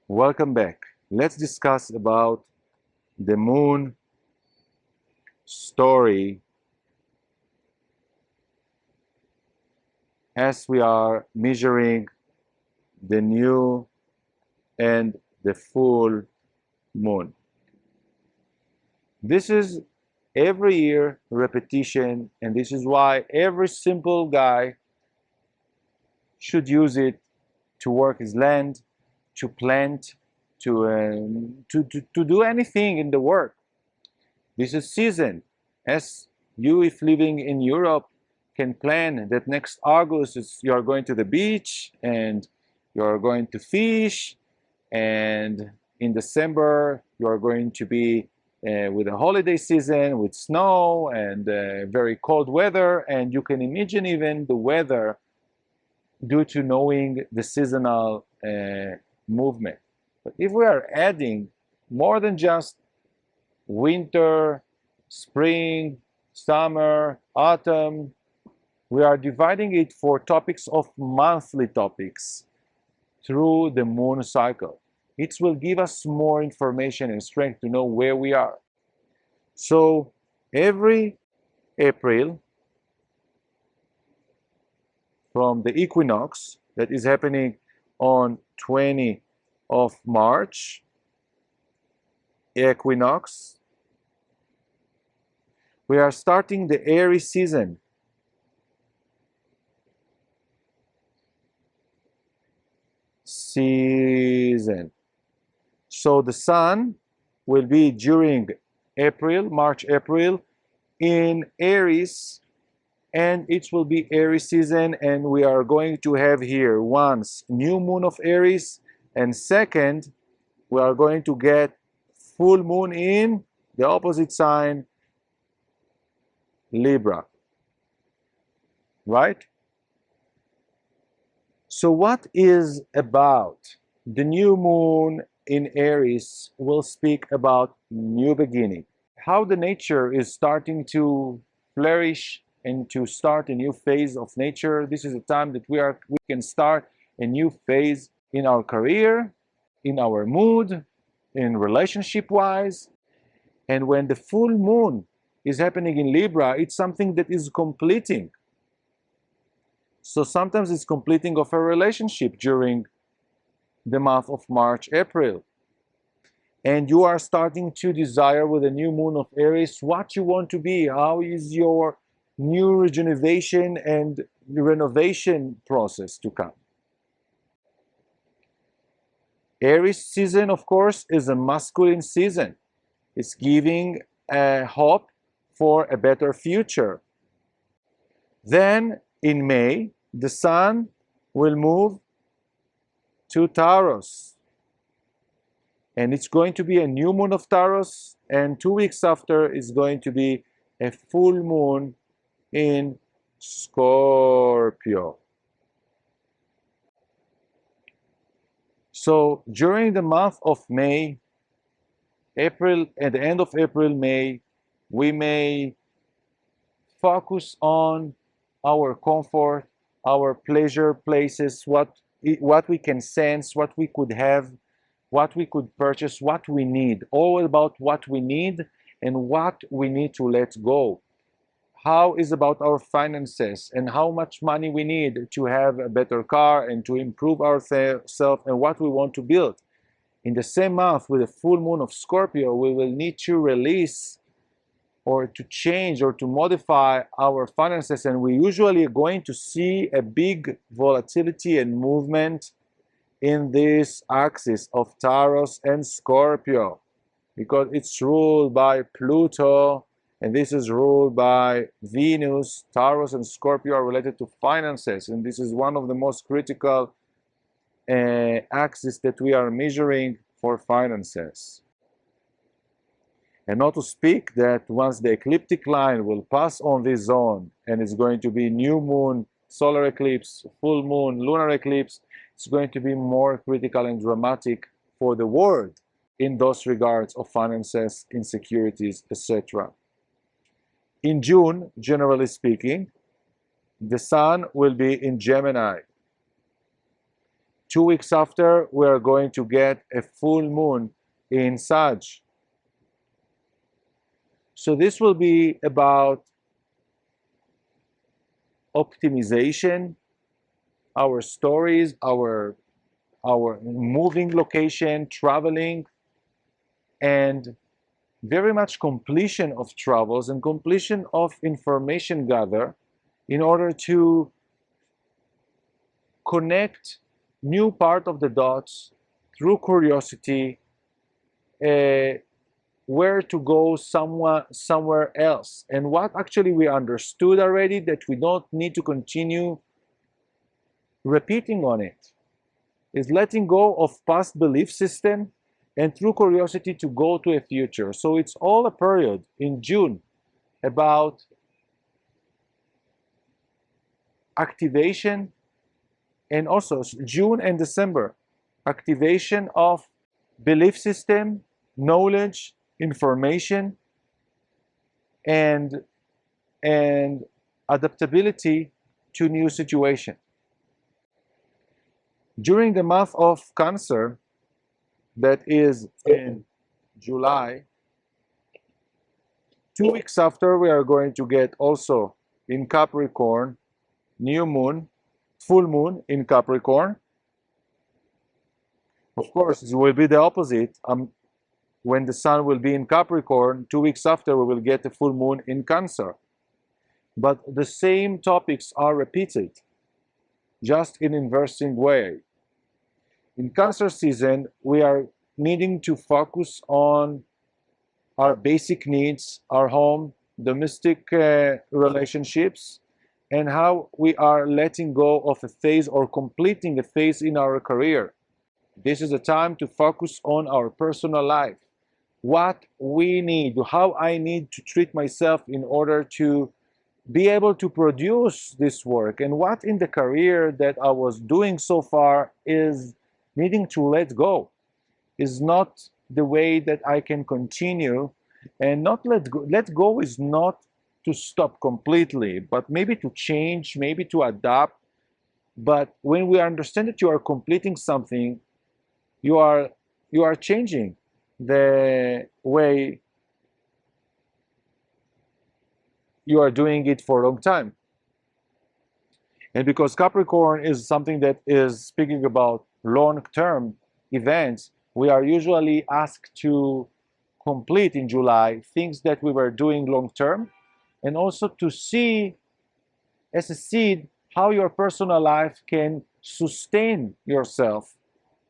Welcome back. Let's discuss about the moon story as we are measuring the new and the full moon. This is every year repetition, and this is why every simple guy should use it to work his land, to plant, to do anything in the work. This is season. As you, if living in Europe, can plan that next August you are going to the beach and you are going to fish, and in December you are going to be with a holiday season with snow and very cold weather, and you can imagine even the weather due to knowing the seasonal movement. But if we are adding more than just winter, spring, summer, autumn, we are dividing it for topics of monthly topics through the moon cycle. It will give us more information and strength to know where we are. So every April, from the equinox that is happening on 20 of March, equinox, we are starting the Aries season. So the sun will be during March, April in Aries, and it will be Aries season, and we are going to have here once new moon of Aries, and second we are going to get full moon in the opposite sign, Libra, right? So what is about the new moon in Aries will speak about new beginning, how the nature is starting to flourish and to start a new phase of nature. This is a time that we can start a new phase in our career, in our mood, in relationship wise. And when the full moon is happening in Libra, it's something that is completing. So sometimes it's completing of a relationship during the month of March, April. And you are starting to desire with the new moon of Aries what you want to be. How is your new rejuvenation and renovation process to come? Aries season, of course, is a masculine season. It's giving a hope for a better future. Then in May, the sun will move to Taurus. And it's going to be a new moon of Taurus, and 2 weeks after is going to be a full moon in Scorpio. So during the month of May, April, at the end of April, May, we may focus on our comfort, our pleasure places, what we can sense, what we could have, what we could purchase, what we need, all about what we need and what we need to let go. How is about our finances and how much money we need to have a better car and to improve ourselves and what we want to build. In the same month with the full moon of Scorpio, we will need to release or to change or to modify our finances, and we usually are going to see a big volatility and movement in this axis of Taurus and Scorpio because it's ruled by Pluto and this is ruled by Venus. Taurus and Scorpio are related to finances, and this is one of the most critical axis that we are measuring for finances. And not to speak that once the ecliptic line will pass on this zone and it's going to be new moon, solar eclipse, full moon, lunar eclipse, it's going to be more critical and dramatic for the world in those regards of finances, insecurities, etc. In June, generally speaking, the sun will be in Gemini. 2 weeks after, we are going to get a full moon in Sag. So this will be about optimization, our stories, our moving location, traveling, and very much completion of travels and completion of information gather in order to connect new part of the dots through curiosity, where to go somewhere else, and what actually we understood already that we don't need to continue repeating on it, is letting go of past belief system and through curiosity to go to a future. So it's all a period in June about activation, and also June and December, activation of belief system, knowledge, information, and adaptability to new situation. During the month of Cancer, that is in July, 2 weeks after, we are going to get also in Capricorn, new moon, full moon in Capricorn. Of course, it will be the opposite. When the sun will be in Capricorn, 2 weeks after, we will get a full moon in Cancer. But the same topics are repeated, just in inversing way. In Cancer season, we are needing to focus on our basic needs, our home, domestic relationships, and how we are letting go of a phase or completing a phase in our career. This is a time to focus on our personal life, what we need, how I need to treat myself in order to be able to produce this work, and what in the career that I was doing so far is needing to let go, is not the way that I can continue. And not let go. Let go is not to stop completely, but maybe to change, maybe to adapt. But when we understand that you are completing something, you are changing the way you are doing it for a long time. And because Capricorn is something that is speaking about long-term events, we are usually asked to complete in July things that we were doing long-term, and also to see as a seed how your personal life can sustain yourself,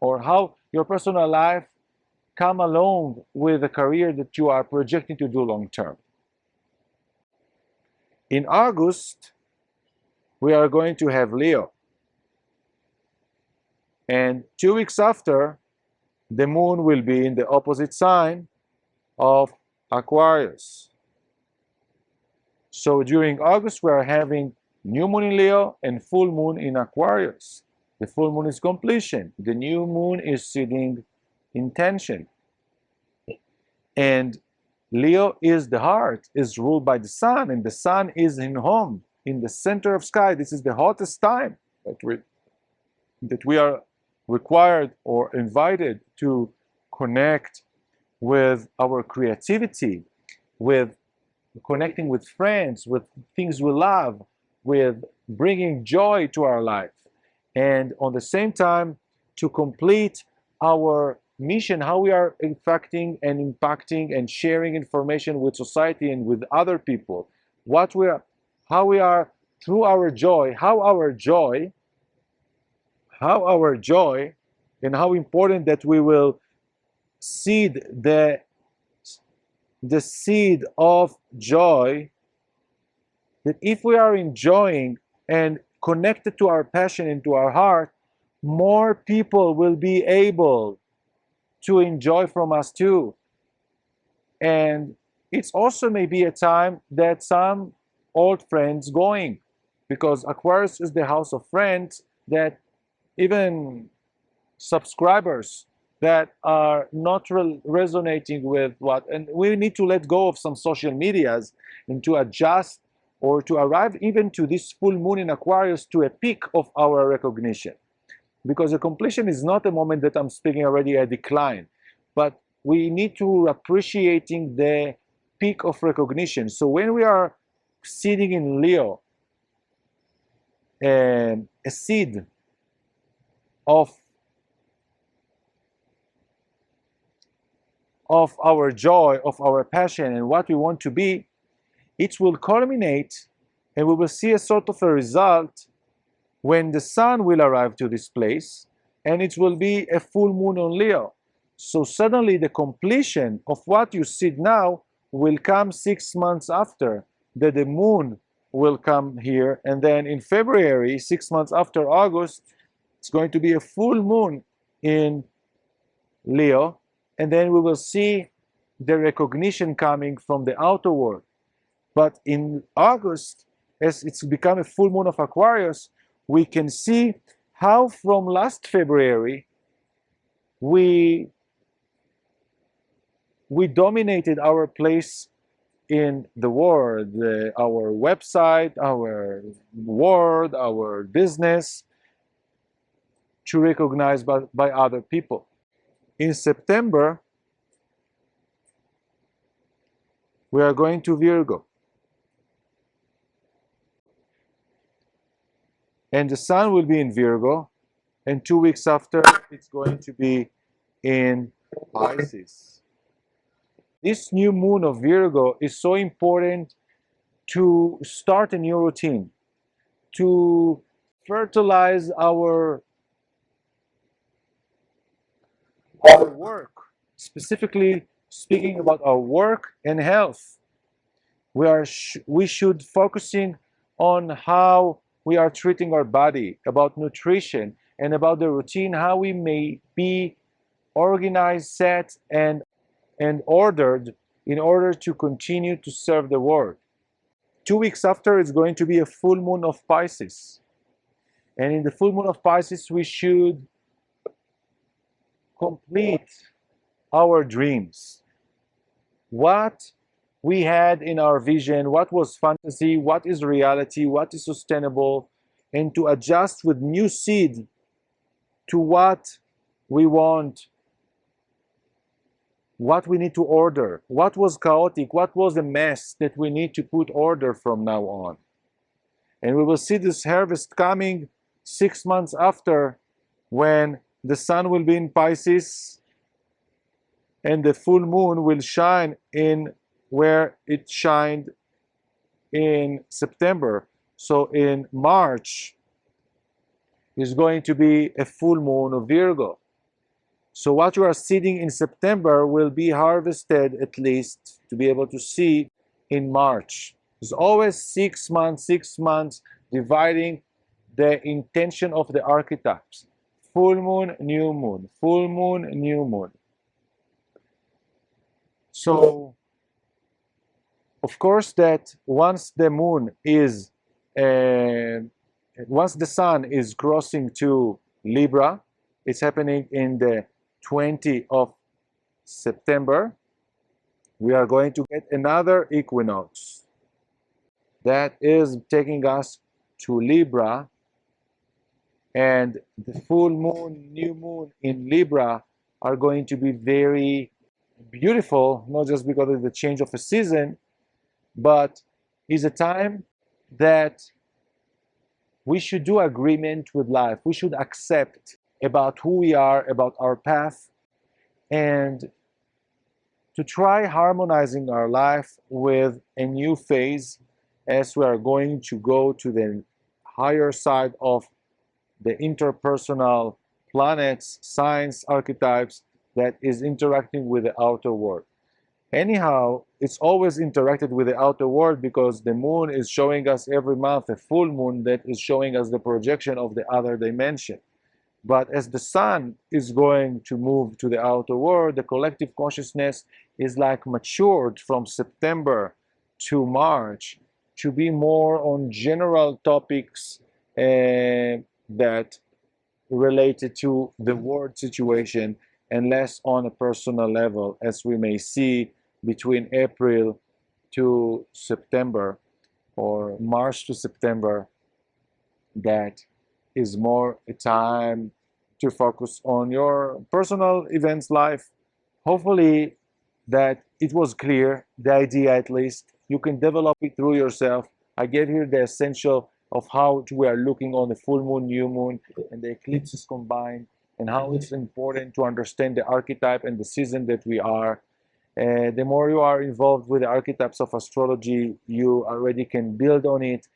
or how your personal life come along with the career that you are projecting to do long-term. In August, we are going to have Leo. And 2 weeks after, the moon will be in the opposite sign of Aquarius. So during August, we are having new moon in Leo and full moon in Aquarius. The full moon is completion. The new moon is seeding intention. And Leo is the heart, is ruled by the sun, and the sun is in home, in the center of sky. This is the hottest time that we are required or invited to connect with our creativity, with connecting with friends, with things we love, with bringing joy to our life. And on the same time, to complete our mission, how we are affecting and impacting and sharing information with society and with other people, how we are through our joy, how our joy, and how important that we will seed the seed of joy, that if we are enjoying and connected to our passion and to our heart, more people will be able to enjoy from us too. And it's also maybe a time that some old friends going, because Aquarius is the house of friends, that even subscribers that are not resonating with what, and we need to let go of some social medias and to adjust or to arrive even to this full moon in Aquarius to a peak of our recognition. because a completion is not a moment that I'm speaking already a decline, but we need to appreciating the peak of recognition. So when we are sitting in Leo, a seed of our joy, of our passion, and what we want to be, it will culminate, and we will see a sort of a result when the sun will arrive to this place, and it will be a full moon on Leo. So suddenly the completion of what you see now will come 6 months after that the moon will come here, and then in February, 6 months after August, it's going to be a full moon in Leo, and then we will see the recognition coming from the outer world. But in August, as it's become a full moon of Aquarius, we can see how from last February we dominated our place in the world, our website, our world, our business, to recognize by other people. In September, we are going to Virgo. And the sun will be in Virgo, and 2 weeks after, it's going to be in Pisces. This new moon of Virgo is so important to start a new routine, to fertilize our work, specifically speaking about our work and health. We should focusing on how we are treating our body, about nutrition, and about the routine, how we may be organized, set, and ordered in order to continue to serve the world. 2 weeks after, it's going to be a full moon of Pisces. And in the full moon of Pisces, we should complete our dreams. What we had in our vision, what was fantasy, what is reality, what is sustainable, and to adjust with new seed to what we want, what we need to order, what was chaotic, what was a mess that we need to put order from now on. And we will see this harvest coming 6 months after, when the sun will be in Pisces and the full moon will shine in where it shined in September. So in March is going to be a full moon of Virgo. So what you are seeing in September will be harvested at least to be able to see in March. It's always 6 months, 6 months, dividing the intention of the archetypes. Full moon, new moon, full moon, new moon. So, of course, that once the moon is, once the sun is crossing to Libra, it's happening in the 20th of September, we are going to get another equinox that is taking us to Libra, and the full moon, new moon in Libra are going to be very beautiful, not just because of the change of a season, but is a time that we should do agreement with life. We should accept about who we are, about our path, and to try harmonizing our life with a new phase as we are going to go to the higher side of the interpersonal planets, signs, archetypes that is interacting with the outer world. Anyhow, it's always interacted with the outer world because the moon is showing us every month a full moon that is showing us the projection of the other dimension. But as the sun is going to move to the outer world, the collective consciousness is like matured from September to March to be more on general topics that related to the world situation and less on a personal level, as we may see between April to September or March to September, that is more a time to focus on your personal events life. Hopefully that it was clear, the idea at least. You can develop it through yourself. I gave here the essential of how we are looking on the full moon, new moon, and the eclipses combined, and how it's important to understand the archetype and the season that we are. The more you are involved with the archetypes of astrology, you already can build on it.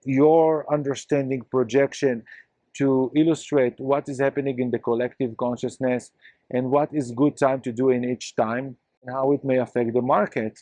Your understanding projection to illustrate what is happening in the collective consciousness and what is good time to do in each time and how it may affect the market.